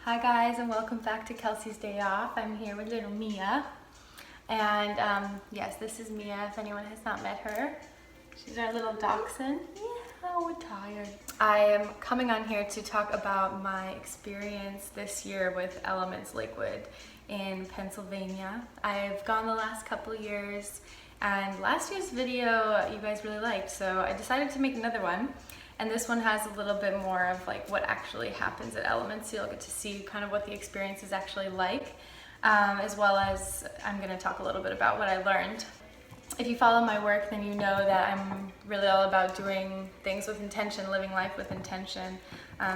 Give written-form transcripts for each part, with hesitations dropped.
Hi guys, and welcome back to Kelsey's Day Off. I'm here with little Mia. And yes, this is Mia if anyone has not met her. She's our little dachshund. Yeah, we're tired. I am coming on here to talk about my experience this year with Elements Lakewood in Pennsylvania. I've gone the last couple of years, and last year's video you guys really liked, so I decided to make another one. And this one has a little bit more of like what actually happens at Elements, so you'll get to see kind of what the experience is actually like, as well as I'm going to talk a little bit about what I learned. If you follow my work, then you know that I'm really all about doing things with intention, living life with intention,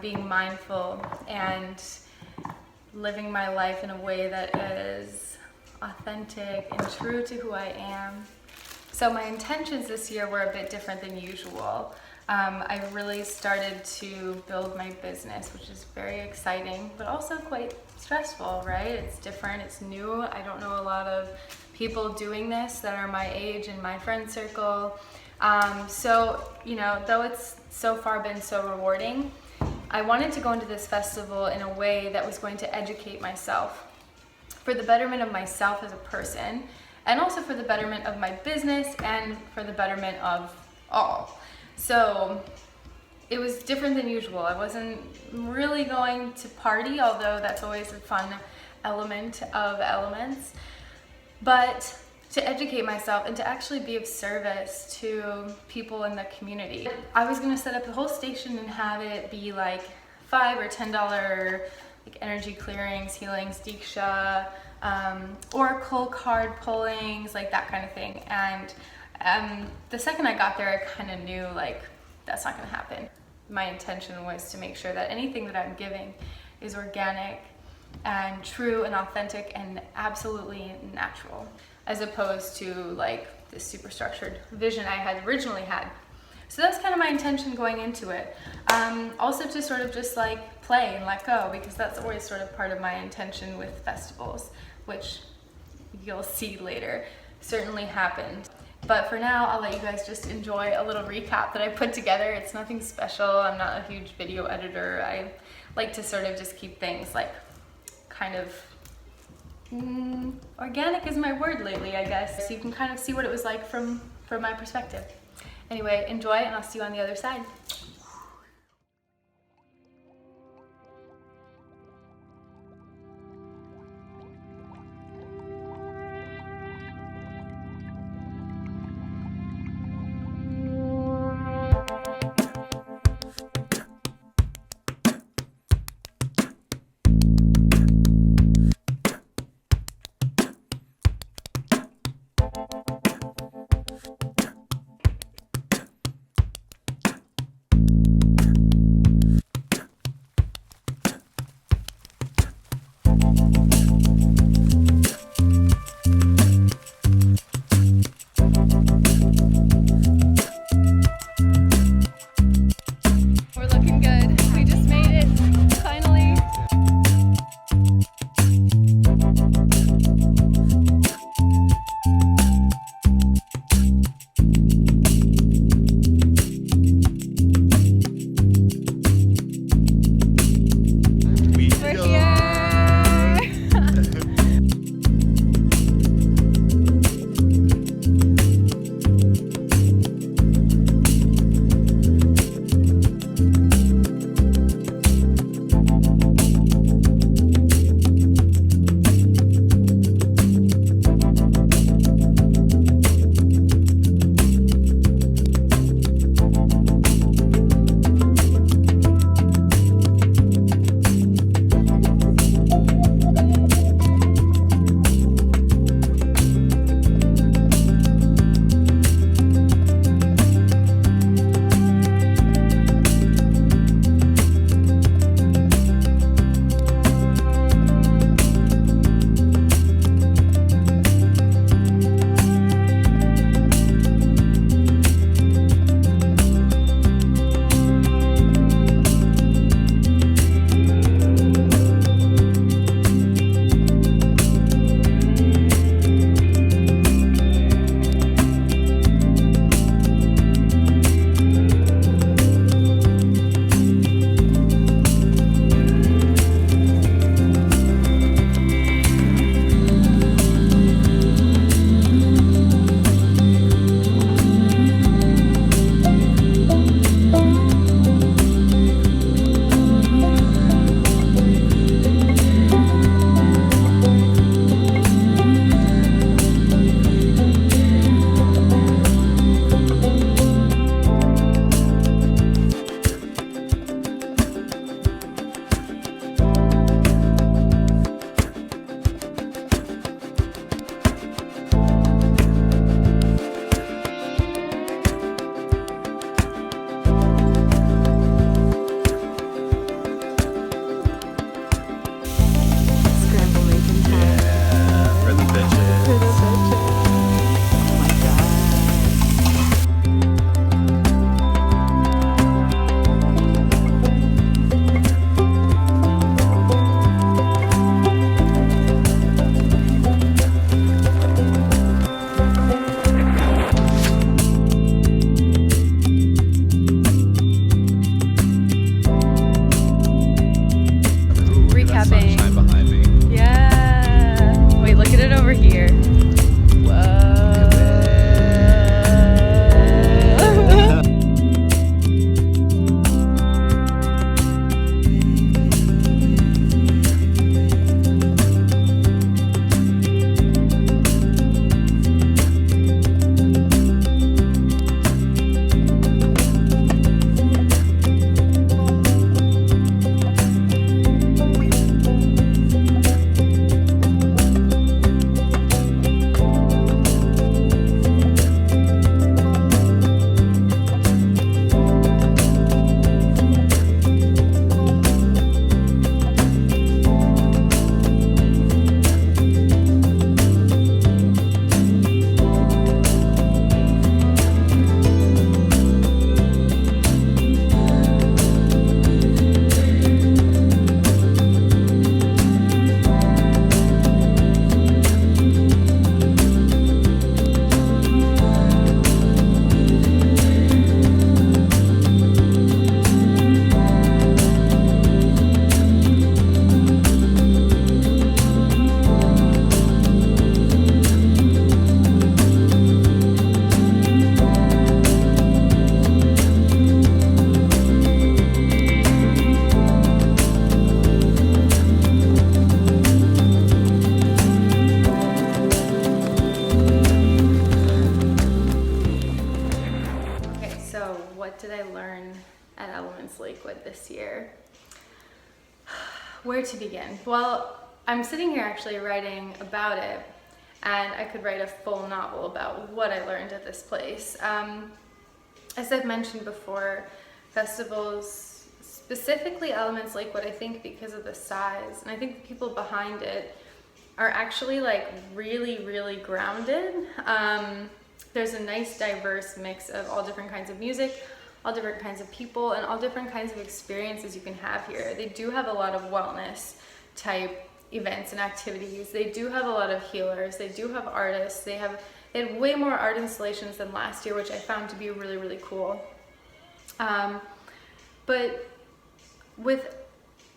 being mindful, and living my life in a way that is authentic and true to who I am. So my intentions this year were a bit different than usual. I really started to build my business, which is very exciting, but also quite stressful, right? It's different, it's new. I don't know a lot of people doing this that are my age in my friend circle. So, you know, though it's so far been so rewarding, I wanted to go into this festival in a way that was going to educate myself for the betterment of myself as a person, and also for the betterment of my business and for the betterment of all. So it was different than usual. I wasn't really going to party, although that's always a fun element of Elements, but to educate myself and to actually be of service to people in the community. I was gonna set up a whole station and have it be like $5 or $10 like energy clearings, healings, diksha, oracle card pullings, like that kind of thing. And the second I got there, I kind of knew like that's not going to happen. My intention was to make sure that anything that I'm giving is organic and true and authentic and absolutely natural, as opposed to like this super structured vision I had originally had. So that's kind of my intention going into it. Also to sort of just like play and let go, because that's always sort of part of my intention with festivals, which you'll see later certainly happened. But for now, I'll let you guys just enjoy a little recap that I put together. It's nothing special. I'm not a huge video editor. I like to sort of just keep things like kind of organic is my word lately, I guess. So you can kind of see what it was like from my perspective. Anyway, enjoy, and I'll see you on the other side. tapping. Sunshine behind me. Yeah. Wait, look at it over here. Whoa. What did I learn at Lakewood this year? Where to begin? Well, I'm sitting here actually writing about it, and I could write a full novel about what I learned at this place. As I've mentioned before, festivals, specifically Lakewood, I think because of the size, and I think the people behind it are actually like really, really grounded. There's a nice diverse mix of all different kinds of music, all different kinds of people, and all different kinds of experiences you can have here. They do have a lot of wellness type events and activities. They do have a lot of healers. They do have artists. They had way more art installations than last year, which I found to be really, really cool. But with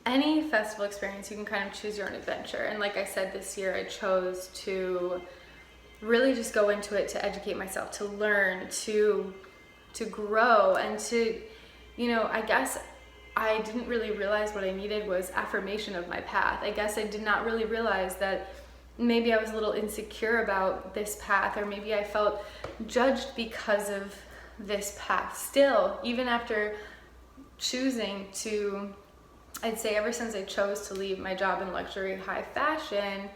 any festival experience, you can kind of choose your own adventure. And like I said, this year I chose to really just go into it to educate myself, to learn, to grow, and to, I guess I didn't really realize what I needed was affirmation of my path. I guess I did not really realize that maybe I was a little insecure about this path, or maybe I felt judged because of this path. Still, even after choosing to, I'd say ever since I chose to leave my job in luxury high fashion,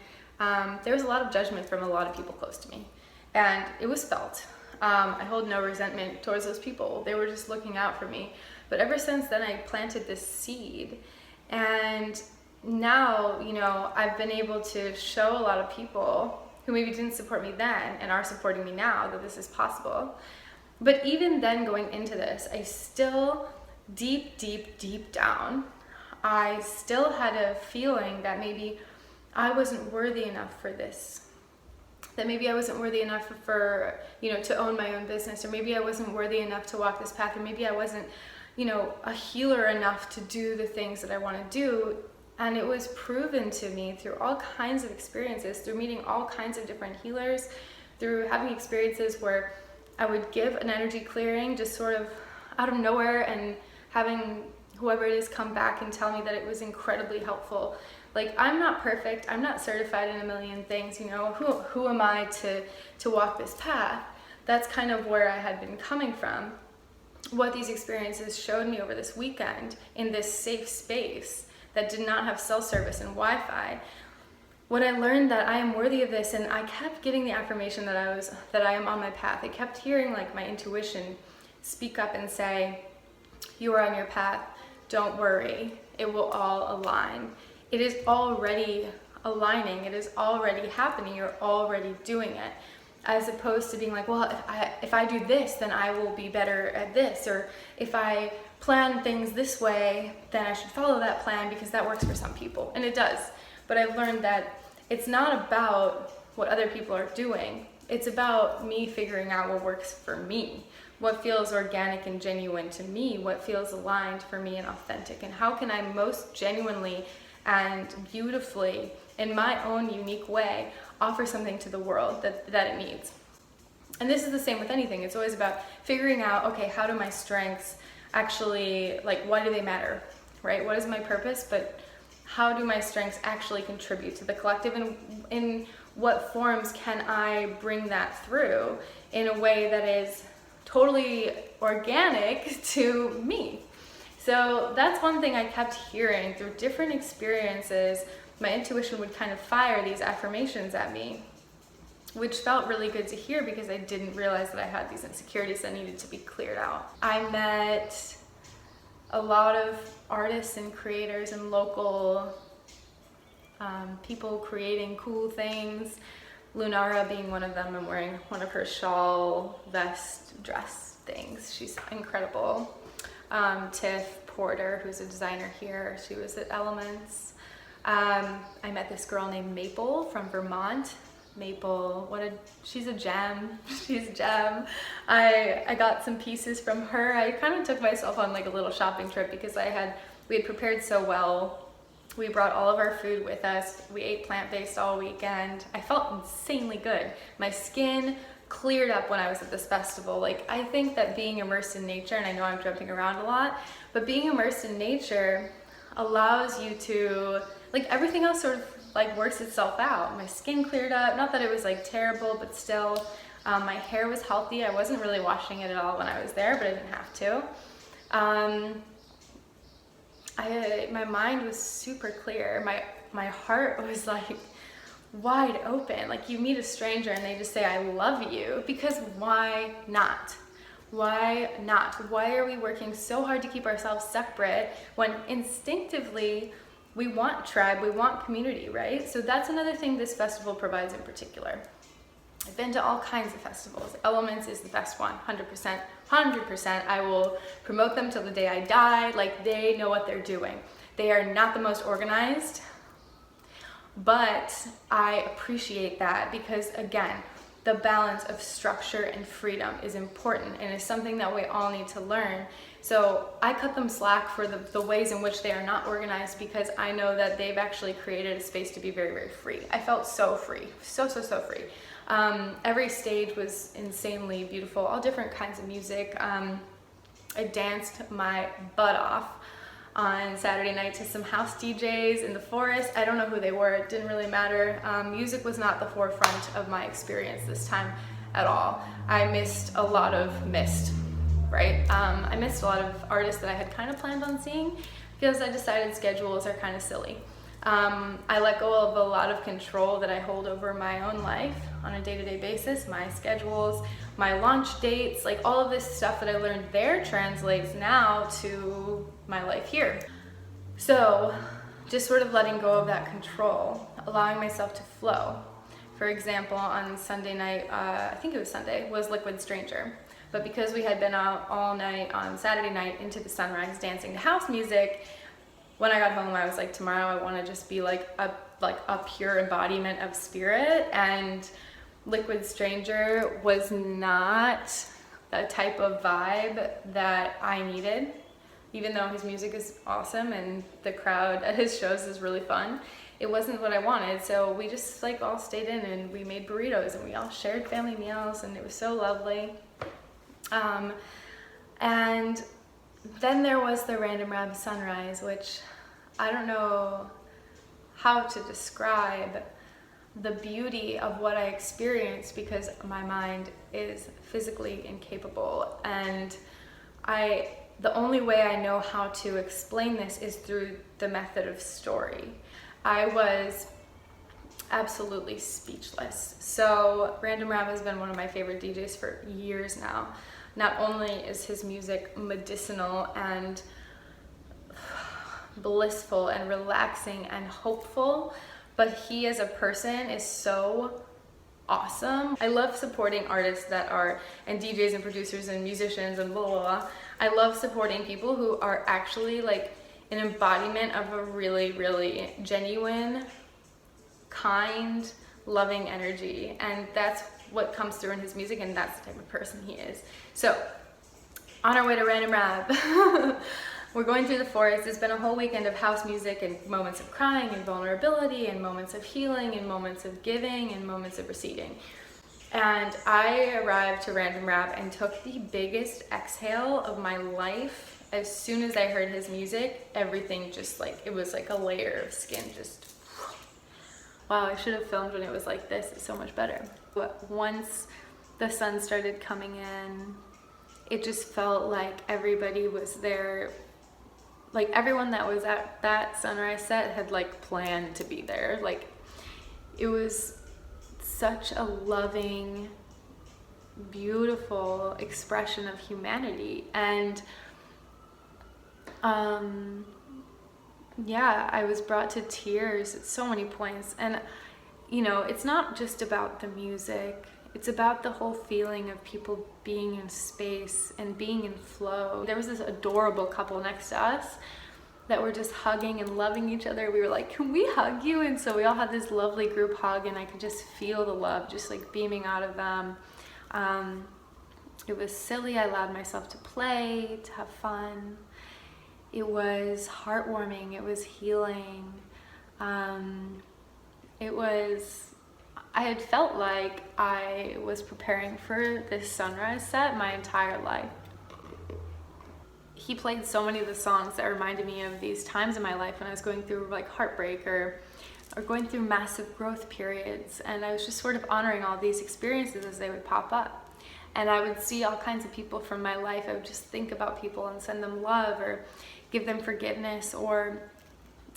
there was a lot of judgment from a lot of people close to me, and it was felt. I hold no resentment towards those people. They were just looking out for me. But ever since then, I planted this seed, and now, I've been able to show a lot of people who maybe didn't support me then and are supporting me now that this is possible. But even then, going into this, I still, deep down, I still had a feeling that maybe I wasn't worthy enough for this. That maybe I wasn't worthy enough for, to own my own business, or maybe I wasn't worthy enough to walk this path, or maybe I wasn't, a healer enough to do the things that I want to do. And it was proven to me through all kinds of experiences, through meeting all kinds of different healers, through having experiences where I would give an energy clearing just sort of out of nowhere, and having whoever it is come back and tell me that it was incredibly helpful. Like, I'm not perfect, I'm not certified in a million things, who am I to walk this path? That's kind of where I had been coming from. What these experiences showed me over this weekend in this safe space that did not have cell service and Wi-Fi, what I learned that I am worthy of this, and I kept getting the affirmation that I am on my path. I kept hearing like my intuition speak up and say, you are on your path, don't worry, it will all align. It is already aligning, it is already happening, you're already doing it. As opposed to being like, well, if I do this, then I will be better at this, or if I plan things this way, then I should follow that plan because that works for some people, and it does. But I've learned that it's not about what other people are doing, it's about me figuring out what works for me, what feels organic and genuine to me, what feels aligned for me and authentic, and how can I most genuinely and beautifully, in my own unique way, offer something to the world that it needs. And this is the same with anything. It's always about figuring out, okay, how do my strengths actually, like, why do they matter, right? What is my purpose? But how do my strengths actually contribute to the collective, and in what forms can I bring that through in a way that is totally organic to me? So that's one thing I kept hearing through different experiences. My intuition would kind of fire these affirmations at me, which felt really good to hear because I didn't realize that I had these insecurities that needed to be cleared out. I met a lot of artists and creators and local people creating cool things. Lunara being one of them. I'm wearing one of her shawl, vest, dress things. She's incredible. Tiff Porter, who's a designer here, she was at Elements. I met this girl named Maple from Vermont. Maple, she's a gem. She's a gem. I got some pieces from her. I kind of took myself on like a little shopping trip because we had prepared so well. We brought all of our food with us. We ate plant-based all weekend. I felt insanely good. My skin cleared up when I was at this festival. Like, I think that being immersed in nature, and I know I'm jumping around a lot, but being immersed in nature allows you to, like, everything else sort of like works itself out. My skin cleared up, not that it was like terrible, but still, my hair was healthy. I wasn't really washing it at all when I was there, but I didn't have to. My mind was super clear. My heart was like wide open. Like, you meet a stranger and they just say, I love you, because why not? Why not? Why are we working so hard to keep ourselves separate when instinctively we want tribe, we want community, right? So that's another thing this festival provides in particular. I've been to all kinds of festivals. Elements is the best one, 100%. 100%. I will promote them till the day I die. Like, they know what they're doing. They are not the most organized, but I appreciate that because, again, the balance of structure and freedom is important and is something that we all need to learn. So I cut them slack for the ways in which they are not organized, because I know that they've actually created a space to be very, very free. I felt so free, so free. Every stage was insanely beautiful, all different kinds of music. I danced my butt off on Saturday night to some house DJs in the forest. I don't know who they were, it didn't really matter. Music was not the forefront of my experience this time at all. I missed a lot of right? I missed a lot of artists that I had kind of planned on seeing because I decided schedules are kind of silly. I let go of a lot of control that I hold over my own life on a day-to-day basis, my schedules, my launch dates, like all of this stuff that I learned there translates now to my life here. So just sort of letting go of that control, allowing myself to flow. For example, on Sunday night, I think it was Sunday, was Liquid Stranger. But because we had been out all night on Saturday night into the sunrise dancing to house music, when I got home, I was like, tomorrow I want to just be like a pure embodiment of spirit. And Liquid Stranger was not the type of vibe that I needed, even though his music is awesome and the crowd at his shows is really fun. It wasn't what I wanted, so we just like all stayed in and we made burritos and we all shared family meals, and it was so lovely. And then there was the Random Rab sunrise, which I don't know how to describe the beauty of what I experienced because my mind is physically incapable, and the only way I know how to explain this is through the method of story. I was absolutely speechless. So Random Rab has been one of my favorite DJs for years now. Not only is his music medicinal and blissful and relaxing and hopeful, but he as a person is so awesome. I love supporting artists that are, and DJs and producers and musicians and blah, blah, blah. I love supporting people who are actually like an embodiment of a really, really genuine, kind, loving energy. And that's what comes through in his music, and that's the type of person he is. So, on our way to Random Rab, We're going through the forest. It's been a whole weekend of house music and moments of crying and vulnerability and moments of healing and moments of giving and moments of receiving. And I arrived to Random Rap and took the biggest exhale of my life. As soon as I heard his music, everything just like, it was like a layer of skin just, wow, I should have filmed when it was like this. It's so much better. But once the sun started coming in, it just felt like everybody was there. Like everyone that was at that sunrise set had like planned to be there. Like it was such a loving, beautiful expression of humanity. And yeah, I was brought to tears at so many points. And you know, it's not just about the music. It's about the whole feeling of people being in space and being in flow. There was this adorable couple next to us that were just hugging and loving each other. We were like, can we hug you? And so we all had this lovely group hug, and I could just feel the love just like beaming out of them. It was silly. I allowed myself to play, to have fun. It was heartwarming. It was healing. I had felt like I was preparing for this sunrise set my entire life. He played so many of the songs that reminded me of these times in my life when I was going through like heartbreak or going through massive growth periods. And I was just sort of honoring all these experiences as they would pop up. And I would see all kinds of people from my life. I would just think about people and send them love or give them forgiveness or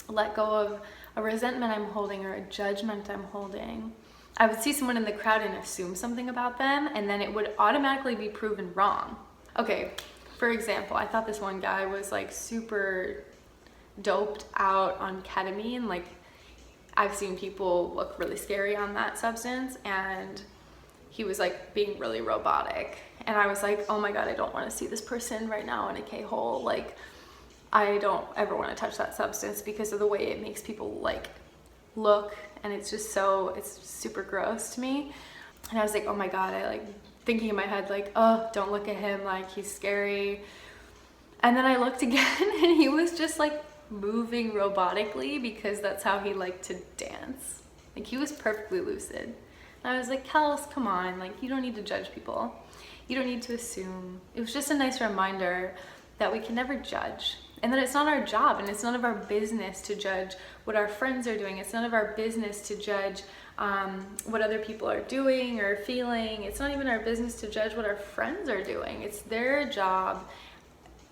let go of a resentment I'm holding or a judgment I'm holding. I would see someone in the crowd and assume something about them, and then it would automatically be proven wrong. Okay, for example, I thought this one guy was like super doped out on ketamine. Like I've seen people look really scary on that substance, and he was like being really robotic. And I was like, oh my God, I don't want to see this person right now in a K-hole. Like I don't ever want to touch that substance because of the way it makes people like look, and it's just so, it's super gross to me. And I was like, oh my God, I like thinking in my head like, oh, don't look at him, like he's scary. And then I looked again and he was just like moving robotically because that's how he liked to dance. Like he was perfectly lucid. And I was like, Kels, come on, like you don't need to judge people. You don't need to assume. It was just a nice reminder that we can never judge. And that it's not our job, and it's none of our business to judge what our friends are doing. It's none of our business to judge what other people are doing or feeling. It's not even our business to judge what our friends are doing. It's their job,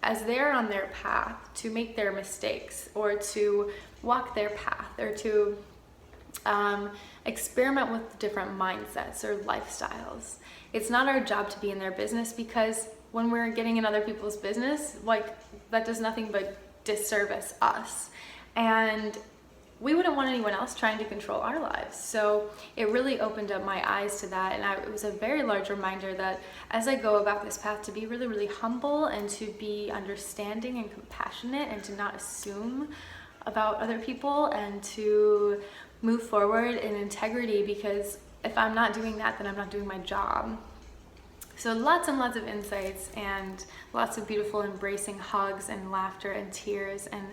as they're on their path, to make their mistakes or to walk their path or to experiment with different mindsets or lifestyles. It's not our job to be in their business, because when we're getting in other people's business, like that does nothing but disservice us. And we wouldn't want anyone else trying to control our lives. So it really opened up my eyes to that. And it was a very large reminder that as I go about this path, to be really, really humble and to be understanding and compassionate and to not assume about other people and to move forward in integrity, because if I'm not doing that, then I'm not doing my job. So lots and lots of insights and lots of beautiful embracing hugs and laughter and tears and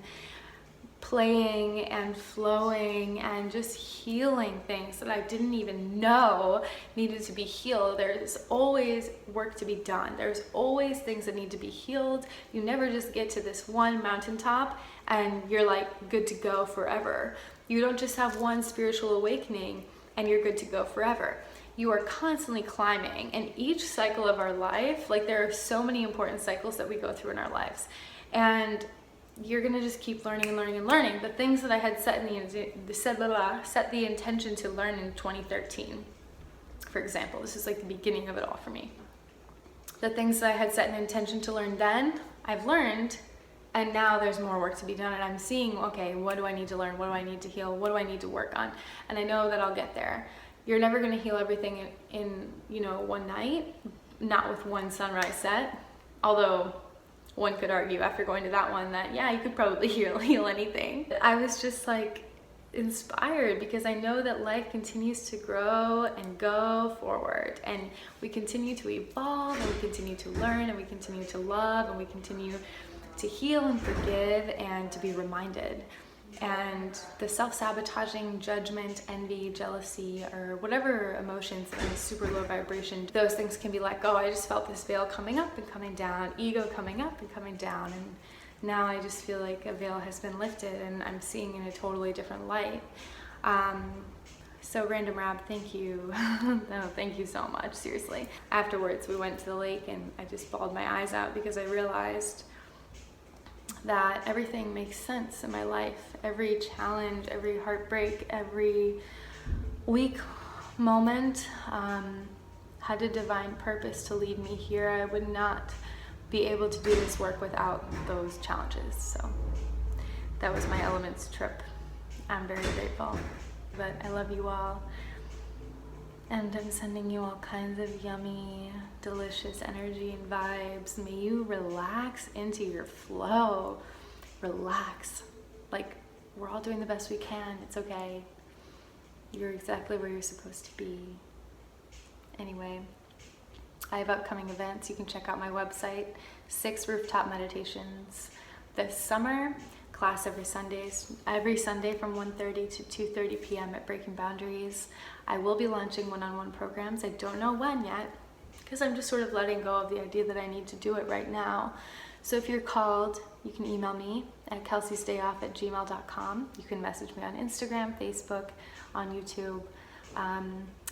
playing and flowing and just healing things that I didn't even know needed to be healed. There's always work to be done. There's always things that need to be healed. You never just get to this one mountaintop and you're like good to go forever. You don't just have one spiritual awakening and you're good to go forever. You are constantly climbing, and each cycle of our life, like there are so many important cycles that we go through in our lives, and you're gonna just keep learning and learning and learning. The things that I had set the intention to learn in 2013, for example, this is like the beginning of it all for me. The things that I had set an intention to learn then, I've learned, and now there's more work to be done, and I'm seeing, okay, what do I need to learn? What do I need to heal? What do I need to work on? And I know that I'll get there. You're never going to heal everything in one night, not with one sunrise set. Although one could argue after going to that one that, yeah, you could probably heal anything. I was just like inspired because I know that life continues to grow and go forward, and we continue to evolve, and we continue to learn, and we continue to love, and we continue to heal and forgive and to be reminded. And the self-sabotaging, judgment, envy, jealousy, or whatever emotions that are super low vibration, those things can be let go. I just felt this veil coming up and coming down, ego coming up and coming down, and now I just feel like a veil has been lifted and I'm seeing in a totally different light. So Random Rab, thank you. No, thank you so much, seriously. Afterwards, we went to the lake and I just bawled my eyes out because I realized that everything makes sense in my life. Every challenge, every heartbreak, every weak moment had a divine purpose to lead me here. I would not be able to do this work without those challenges. So that was my Elements trip. I'm very grateful. But I love you all. And I'm sending you all kinds of yummy, delicious energy and vibes. May you relax into your flow. Relax. Like, we're all doing the best we can. It's okay. You're exactly where you're supposed to be. Anyway, I have upcoming events. You can check out my website, 6 Rooftop Meditations. This summer, class every Sunday from 1:30 to 2:30 p.m. at Breaking Boundaries. I will be launching one-on-one programs. I don't know when yet, because I'm just sort of letting go of the idea that I need to do it right now. So if you're called, you can email me at kelseysdayoff@gmail.com. You can message me on Instagram, Facebook, on YouTube.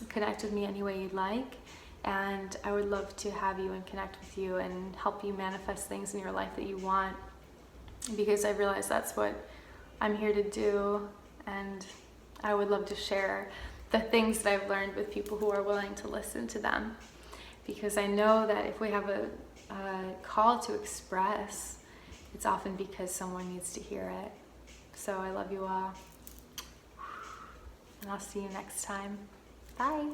Connect with me any way you'd like. And I would love to have you and connect with you and help you manifest things in your life that you want, because I realize that's what I'm here to do, and I would love to share the things that I've learned with people who are willing to listen to them, because I know that if we have a call to express, it's often because someone needs to hear it. So I love you all, and I'll see you next time. Bye.